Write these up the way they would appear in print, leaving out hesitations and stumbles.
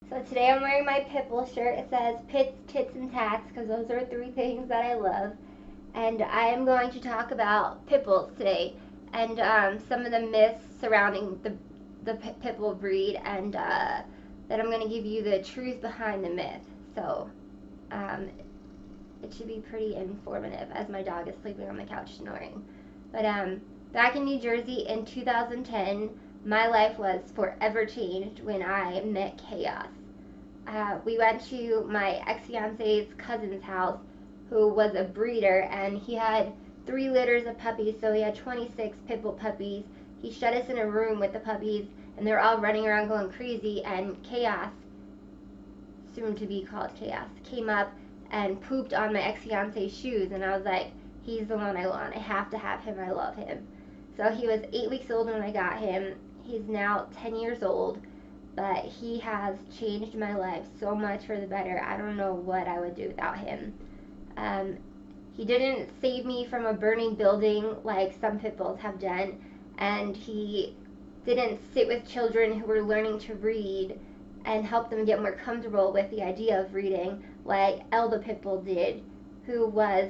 So today I'm wearing my Pitbull shirt. It says Pits, Tits, and Tats because those are three things that I love. And I am going to talk about Pitbulls today and some of the myths surrounding the Pitbull breed, and then I'm going to give you the truth behind the myth. So um, it should be pretty informative as my dog is sleeping on the couch snoring. But back in New Jersey in 2010, my life was forever changed when I met Kaos. We went to my ex-fiance's cousin's house, who was a breeder, and he had 3 litters of puppies, so he had 26 Pitbull puppies. He shut us in a room with the puppies, and they're all running around going crazy, and Kaos, soon to be called Kaos, came up and pooped on my ex-fiance's shoes, and I was like, he's the one I want. I have to have him. I love him. So he was 8 weeks old when I got him. He's now 10 years old, but he has changed my life so much for the better. I don't know what I would do without him. He didn't save me from a burning building like some pit bulls have done, and he didn't sit with children who were learning to read and help them get more comfortable with the idea of reading like Elba Pitbull did, who was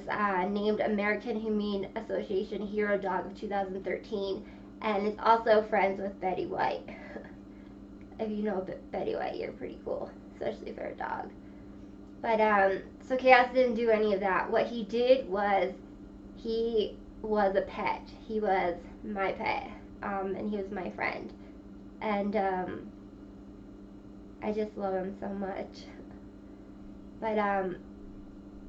named American Humane Association Hero Dog of 2013 and is also friends with Betty White. If you know Betty White, you're pretty cool, especially for a dog. But so Kaos didn't do any of that. What he did was he was a pet. He was my pet, and he was my friend, and I just love him so much. But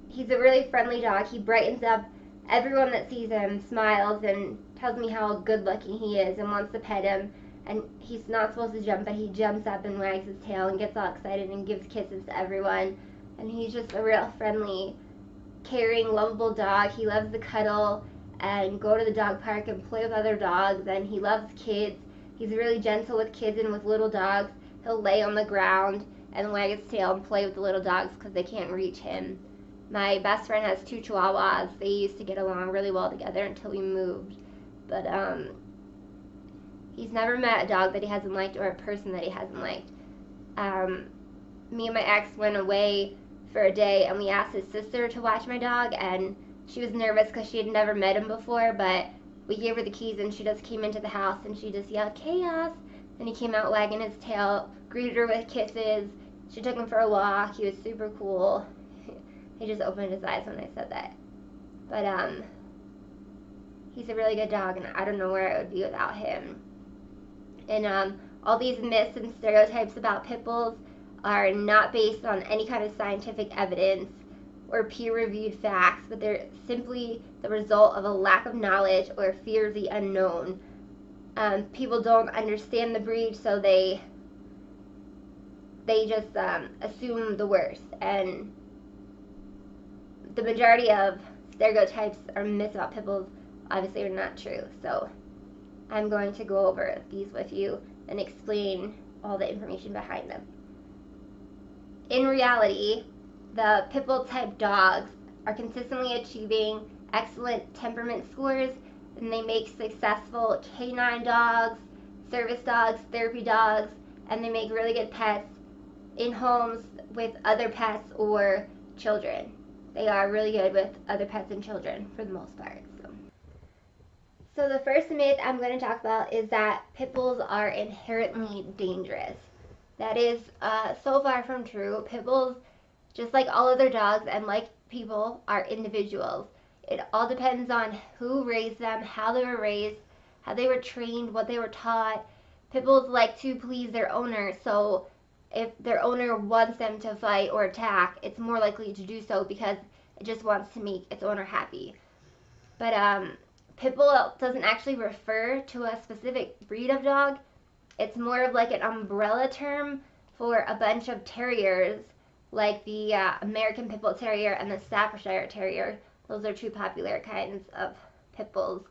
he's a really friendly dog. He brightens up everyone that sees him, smiles, and tells me how good looking he is and wants to pet him. And he's not supposed to jump, but he jumps up and wags his tail and gets all excited and gives kisses to everyone. And he's just a real friendly, caring, lovable dog. He loves to cuddle and go to the dog park and play with other dogs, and he loves kids. He's really gentle with kids and with little dogs. He'll lay on the ground and wag his tail and play with the little dogs because they can't reach him. My best friend has 2 Chihuahuas. They used to get along really well together until we moved. But he's never met a dog that he hasn't liked or a person that he hasn't liked. Me and my ex went away for a day, and we asked his sister to watch my dog, and she was nervous because she had never met him before, but we gave her the keys, and she just came into the house, and she just yelled, "Kaos!" And he came out wagging his tail, greeted her with kisses. She took him for a walk. He was super cool. He just opened his eyes when I said that. But he's a really good dog, and I don't know where I would be without him. And all these myths and stereotypes about pit bulls are not based on any kind of scientific evidence or peer-reviewed facts, but they're simply the result of a lack of knowledge or fear of the unknown. People don't understand the breed, so they just assume the worst, and the majority of stereotypes or myths about pit bulls obviously are not true. So I'm going to go over these with you and explain all the information behind them. In reality, the Pitbull type dogs are consistently achieving excellent temperament scores, and they make successful canine dogs, service dogs, therapy dogs, and they make really good pets in homes with other pets or children. They are really good with other pets and children for the most part. So the first myth I'm going to talk about is that pit bulls are inherently dangerous. That is so far from true. Pit bulls, just like all other dogs and like people, are individuals. It all depends on who raised them, how they were raised, how they were trained, what they were taught. Pit bulls like to please their owner, so if their owner wants them to fight or attack, it's more likely to do so because it just wants to make its owner happy. But Pitbull doesn't actually refer to a specific breed of dog. It's more of like an umbrella term for a bunch of terriers, like the American Pitbull Terrier and the Staffordshire Terrier. Those are 2 popular kinds of pit bulls.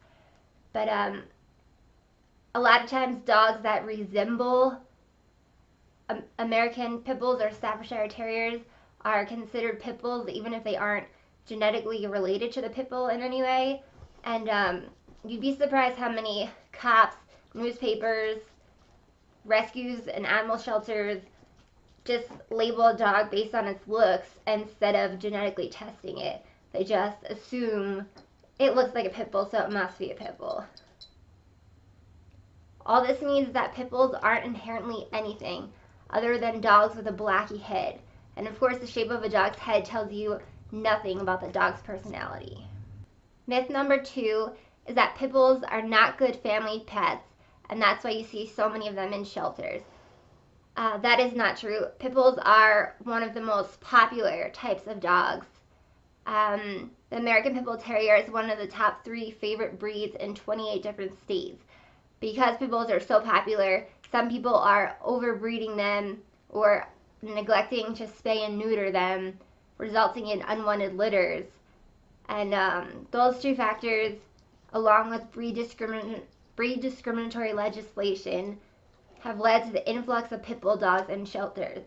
But a lot of times dogs that resemble American Pit Bulls or Staffordshire Terriers are considered pit bulls, even if they aren't genetically related to the pit bull in any way. And you'd be surprised how many cops, newspapers, rescues, and animal shelters just label a dog based on its looks instead of genetically testing it. They just assume it looks like a pit bull, so it must be a pit bull. All this means is that pit bulls aren't inherently anything other than dogs with a blacky head. And of course, the shape of a dog's head tells you nothing about the dog's personality. Myth number 2 is that pit bulls are not good family pets, and that's why you see so many of them in shelters. That is not true. Pit bulls are one of the most popular types of dogs. The American Pit Bull Terrier is one of the top 3 favorite breeds in 28 different states. Because pit bulls are so popular, some people are overbreeding them or neglecting to spay and neuter them, resulting in unwanted litters. And those 2 factors, along with breed discriminatory legislation, have led to the influx of pit bull dogs in shelters.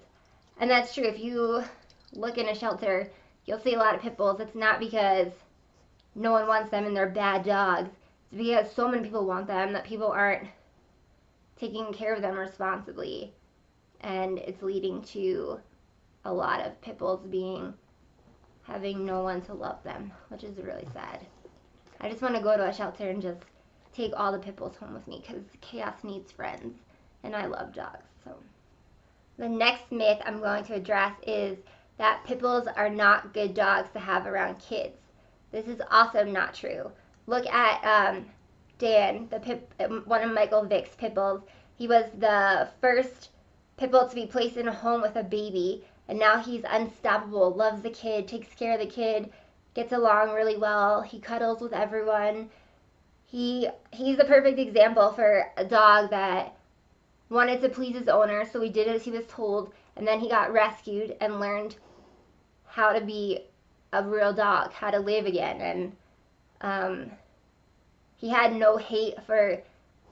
And that's true. If you look in a shelter, you'll see a lot of pit bulls. It's not because no one wants them and they're bad dogs. It's because so many people want them that people aren't taking care of them responsibly. And it's leading to a lot of pit bulls having no one to love them, which is really sad. I just want to go to a shelter and just take all the pit bulls home with me because Chaos needs friends. And I love dogs. So the next myth I'm going to address is that pit bulls are not good dogs to have around kids. This is also not true. Look at Dan, one of Michael Vick's pit bulls. He was the first pit bull to be placed in a home with a baby, and now he's unstoppable, loves the kid, takes care of the kid, gets along really well. He cuddles with everyone. He's the perfect example for a dog that wanted to please his owner, so he did as he was told, and then he got rescued and learned how to be a real dog, how to live again. And he had no hate for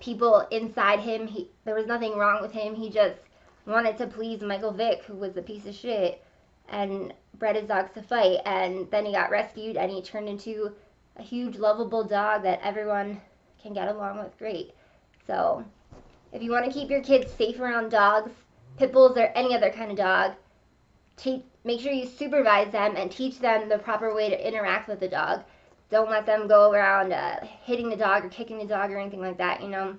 people inside him. There was nothing wrong with him. He just wanted to please Michael Vick, who was a piece of shit, and bred his dogs to fight. And then he got rescued, and he turned into a huge, lovable dog that everyone can get along with great. So if you want to keep your kids safe around dogs, pit bulls or any other kind of dog, make sure you supervise them and teach them the proper way to interact with the dog. Don't let them go around hitting the dog or kicking the dog or anything like that, you know.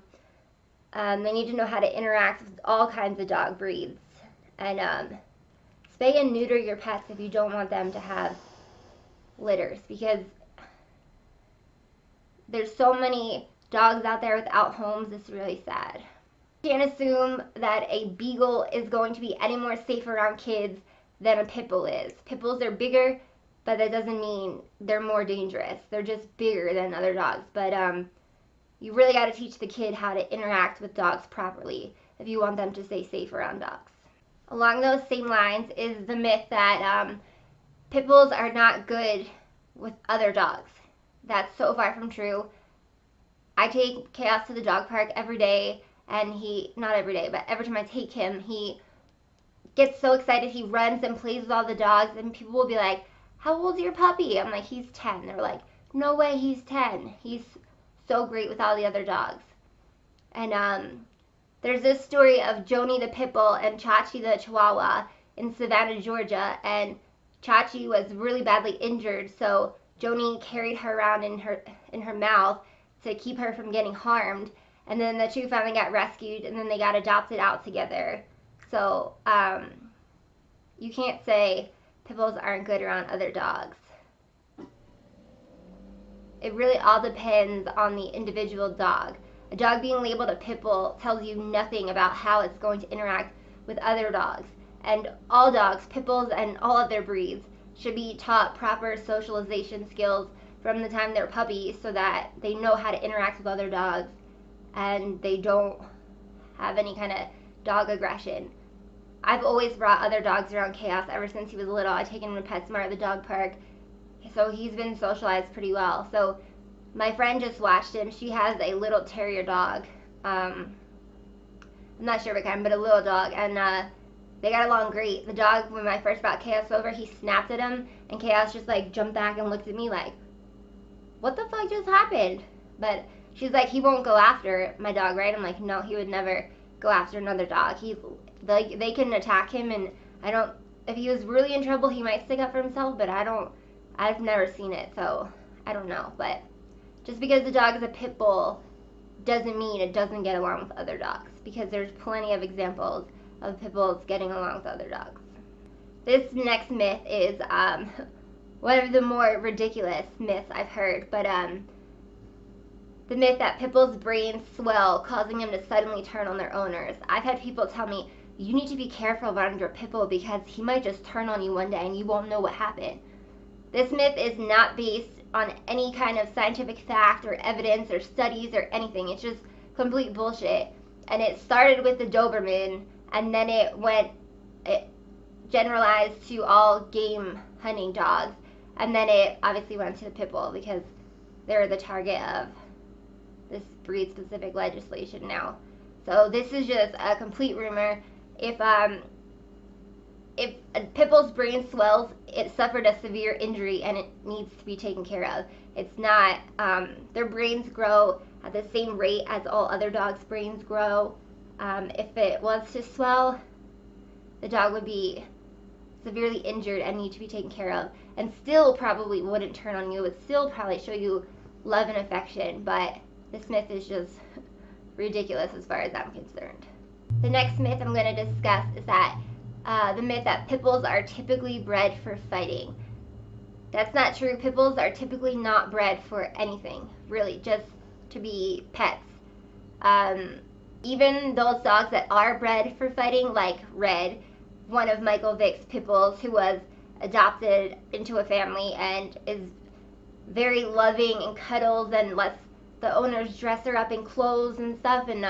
They need to know how to interact with all kinds of dog breeds. And spay and neuter your pets if you don't want them to have litters, because there's so many dogs out there without homes. It's really sad. You can't assume that a beagle is going to be any more safe around kids than a pit bull is. Pit bulls are bigger, but that doesn't mean they're more dangerous. They're just bigger than other dogs. But you really got to teach the kid how to interact with dogs properly if you want them to stay safe around dogs. Along those same lines is the myth that pit bulls are not good with other dogs. That's so far from true. I take Chaos to the dog park every day, and not every day, but every time I take him, he gets so excited. He runs and plays with all the dogs, and people will be like, "How old's your puppy?" I'm like, "He's 10. They're like, "No way, he's 10. He's so great with all the other dogs." And there's this story of Joni the Pitbull and Chachi the Chihuahua in Savannah, Georgia, and Chachi was really badly injured, so Joni carried her around in her mouth to keep her from getting harmed. And then the 2 finally got rescued, and then they got adopted out together. So you can't say pit bulls aren't good around other dogs. It really all depends on the individual dog. A dog being labeled a pit bull tells you nothing about how it's going to interact with other dogs. And all dogs, pit bulls and all other breeds, should be taught proper socialization skills from the time they're puppies so that they know how to interact with other dogs and they don't have any kind of dog aggression. I've always brought other dogs around Chaos ever since he was little. I take him to PetSmart at the dog park, so he's been socialized pretty well. So my friend just watched him. She has a little terrier dog. I'm not sure what kind, but a little dog, and they got along great. The dog, when I first brought Chaos over, he snapped at him, and Chaos just like jumped back and looked at me like, "What the fuck just happened?" But she's like, "He won't go after my dog, right?" I'm like, "No, he would never go after another dog. They can attack him and If he was really in trouble, he might stick up for himself, but I've never seen it, so I don't know. But just because the dog is a pit bull doesn't mean it doesn't get along with other dogs, because there's plenty of examples of pit bulls getting along with other dogs. This next myth is one of the more ridiculous myths I've heard, but the myth that pit bulls' brains swell, causing them to suddenly turn on their owners. I've had people tell me, you need to be careful around your pit bull because he might just turn on you one day and you won't know what happened. This myth is not based on any kind of scientific fact or evidence or studies or anything. It's just complete bullshit. And it started with the Doberman, and then it generalized to all game hunting dogs, and then it obviously went to the pit bull because they're the target of this breed-specific legislation now. So this is just a complete rumor. If a pit bull's brain swells, it suffered a severe injury and it needs to be taken care of. It's not, their brains grow at the same rate as all other dogs' brains grow. If it was to swell, the dog would be severely injured and need to be taken care of, and still probably wouldn't turn on you. It would still probably show you love and affection, but this myth is just ridiculous as far as I'm concerned. The next myth I'm going to discuss is that the myth that pit bulls are typically bred for fighting. That's not true. Pit bulls are typically not bred for anything, really, just to be pets. Even those dogs that are bred for fighting, like Red, one of Michael Vick's pit bulls, who was adopted into a family and is very loving and cuddles and lets the owners dress her up in clothes and stuff, and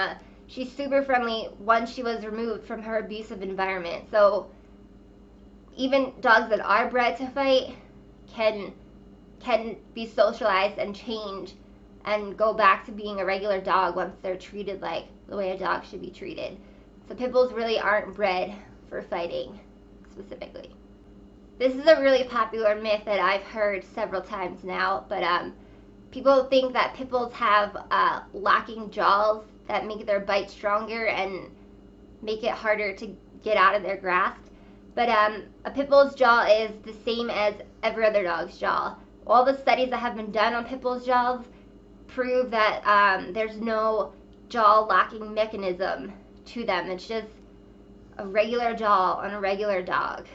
she's super friendly once she was removed from her abusive environment. So even dogs that are bred to fight can be socialized and change and go back to being a regular dog once they're treated like the way a dog should be treated. So pit bulls really aren't bred for fighting specifically. This is a really popular myth that I've heard several times now, but people think that pit bulls have locking jaws that make their bite stronger and make it harder to get out of their grasp. But a pit bull's jaw is the same as every other dog's jaw. All the studies that have been done on pit bulls' jaws prove that there's no jaw locking mechanism to them. It's just a regular jaw on a regular dog.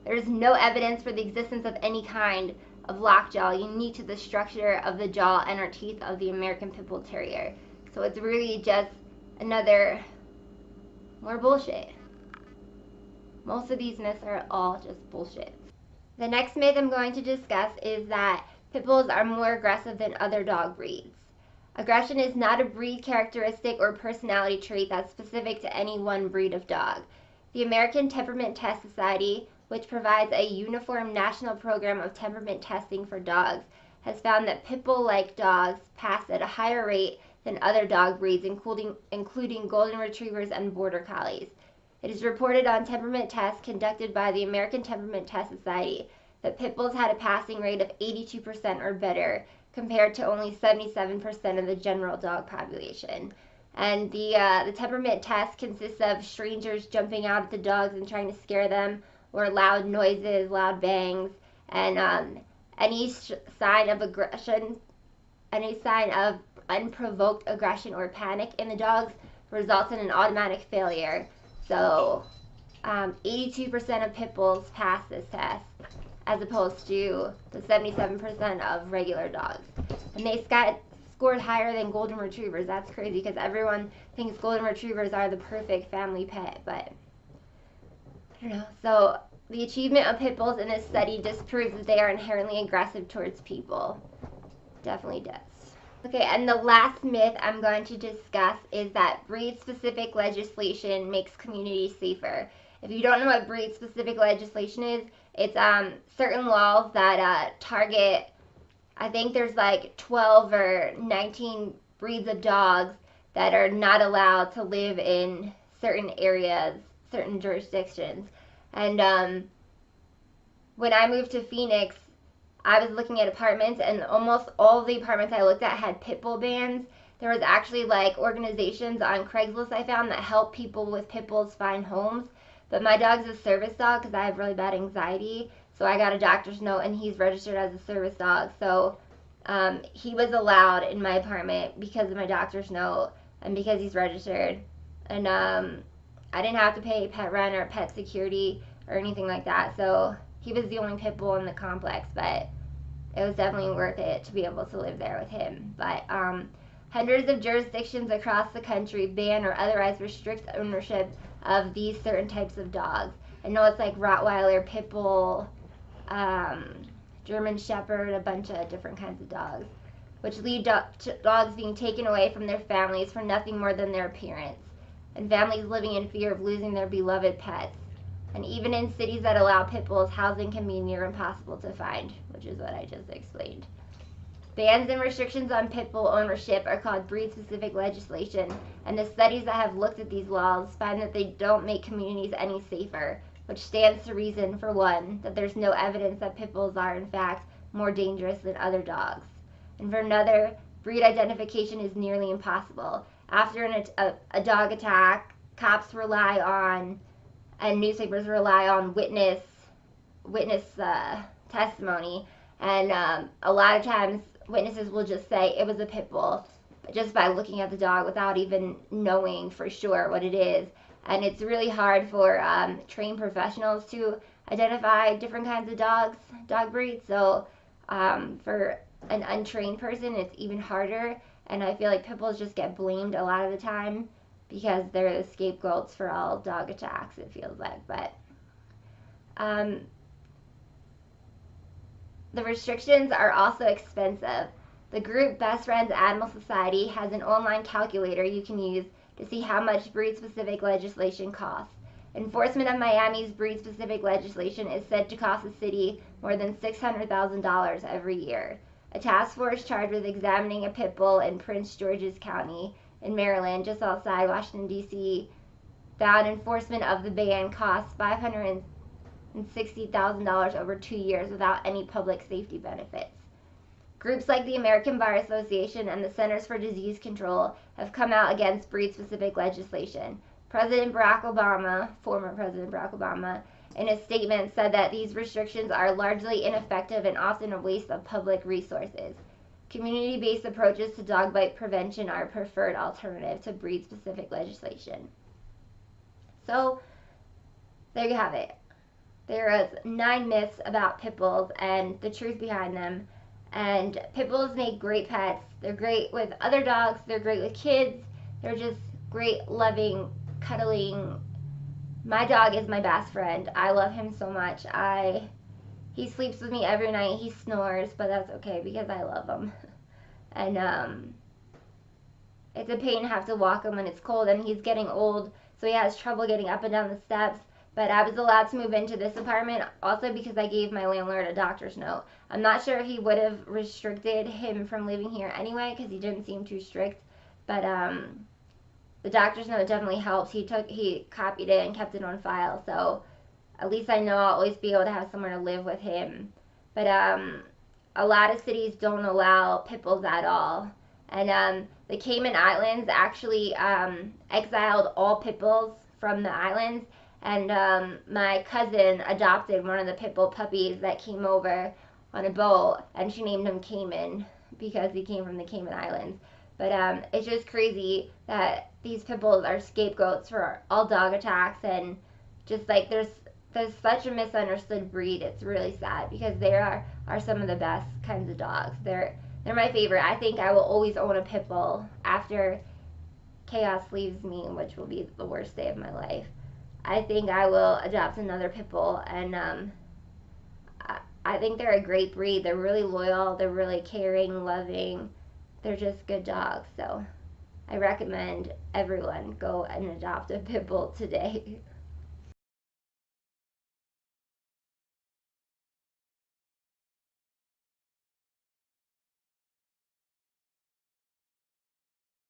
There's no evidence for the existence of any kind of lockjaw unique to the structure of the jaw and or teeth of the American Pit Bull Terrier. So it's really just another more bullshit. Most of these myths are all just bullshit. The next myth I'm going to discuss is that pit bulls are more aggressive than other dog breeds. Aggression is not a breed characteristic or personality trait that's specific to any one breed of dog. The American Temperament Test Society, which provides a uniform national program of temperament testing for dogs, has found that pit bull-like dogs pass at a higher rate than other dog breeds, including golden retrievers and border collies. It is reported on temperament tests conducted by the American Temperament Test Society that pit bulls had a passing rate of 82% or better, compared to only 77% of the general dog population. And the temperament test consists of strangers jumping out at the dogs and trying to scare them, or loud noises, loud bangs, and any sign of aggression, any sign of unprovoked aggression or panic in the dogs results in an automatic failure. So 82% of pit bulls pass this test, as opposed to the 77% of regular dogs. And they scored higher than golden retrievers. That's crazy because everyone thinks golden retrievers are the perfect family pet, but I don't know. So the achievement of pit bulls in this study disproves that they are inherently aggressive towards people. Definitely does. Okay, and the last myth I'm going to discuss is that breed-specific legislation makes communities safer. If you don't know what breed-specific legislation is, it's certain laws that target, I think there's like 12 or 19 breeds of dogs that are not allowed to live in certain areas, certain jurisdictions. And when I moved to Phoenix, I was looking at apartments, and almost all of the apartments I looked at had pit bull bans. There was actually like organizations on Craigslist I found that help people with pit bulls find homes. But my dog's a service dog because I have really bad anxiety. So I got a doctor's note, and he's registered as a service dog. So he was allowed in my apartment because of my doctor's note and because he's registered. And I didn't have to pay pet rent or pet security or anything like that. So he was the only pit bull in the complex, but it was definitely worth it to be able to live there with him. But hundreds of jurisdictions across the country ban or otherwise restrict ownership of these certain types of dogs. I know it's like Rottweiler, Pitbull, German Shepherd, a bunch of different kinds of dogs, which lead to dogs being taken away from their families for nothing more than their appearance, and families living in fear of losing their beloved pets. And even in cities that allow pit bulls, housing can be near impossible to find, which is what I just explained. Bans and restrictions on pit bull ownership are called breed-specific legislation, and the studies that have looked at these laws find that they don't make communities any safer, which stands to reason, for one, that there's no evidence that pit bulls are, in fact, more dangerous than other dogs. And for another, breed identification is nearly impossible. After a dog attack, cops rely on, and newspapers rely on witness testimony, and a lot of times witnesses will just say it was a pit bull just by looking at the dog without even knowing for sure what it is. And it's really hard for trained professionals to identify different kinds of dog breeds. So for an untrained person, it's even harder. And I feel like pit bulls just get blamed a lot of the time because they're the scapegoats for all dog attacks, it feels like. But the restrictions are also expensive. The group Best Friends Animal Society has an online calculator you can use to see how much breed-specific legislation costs. Enforcement of Miami's breed-specific legislation is said to cost the city more than $600,000 every year. A task force charged with examining a pit bull in Prince George's County in Maryland, just outside Washington, D.C., found enforcement of the ban costs $560,000 over 2 years without any public safety benefits. Groups like the American Bar Association and the Centers for Disease Control have come out against breed-specific legislation. Former President Barack Obama, in a statement said that these restrictions are largely ineffective and often a waste of public resources. Community-based approaches to dog bite prevention are a preferred alternative to breed-specific legislation. So, there you have it. There is 9 myths about pit bulls and the truth behind them. And pit bulls make great pets. They're great with other dogs. They're great with kids. They're just great, loving, cuddling. My dog is my best friend. I love him so much. He sleeps with me every night. He snores, but that's okay because I love him. And it's a pain to have to walk him when it's cold, and he's getting old, so he has trouble getting up and down the steps. But I was allowed to move into this apartment also because I gave my landlord a doctor's note. I'm not sure he would have restricted him from living here anyway because he didn't seem too strict. But the doctor's note definitely helps. He copied it and kept it on file. So at least I know I'll always be able to have somewhere to live with him. But a lot of cities don't allow pit bulls at all. And the Cayman Islands actually exiled all pit bulls from the islands. And my cousin adopted one of the pit bull puppies that came over on a boat, and she named him Cayman because he came from the Cayman Islands. But it's just crazy that these pit bulls are scapegoats for all dog attacks, and just like there's such a misunderstood breed. It's really sad because they are some of the best kinds of dogs. They're my favorite. I think I will always own a pit bull after Kaos leaves me, which will be the worst day of my life. I think I will adopt another pit bull, and I think they're a great breed. They're really loyal, they're really caring, loving, they're just good dogs. So I recommend everyone go and adopt a pit bull today.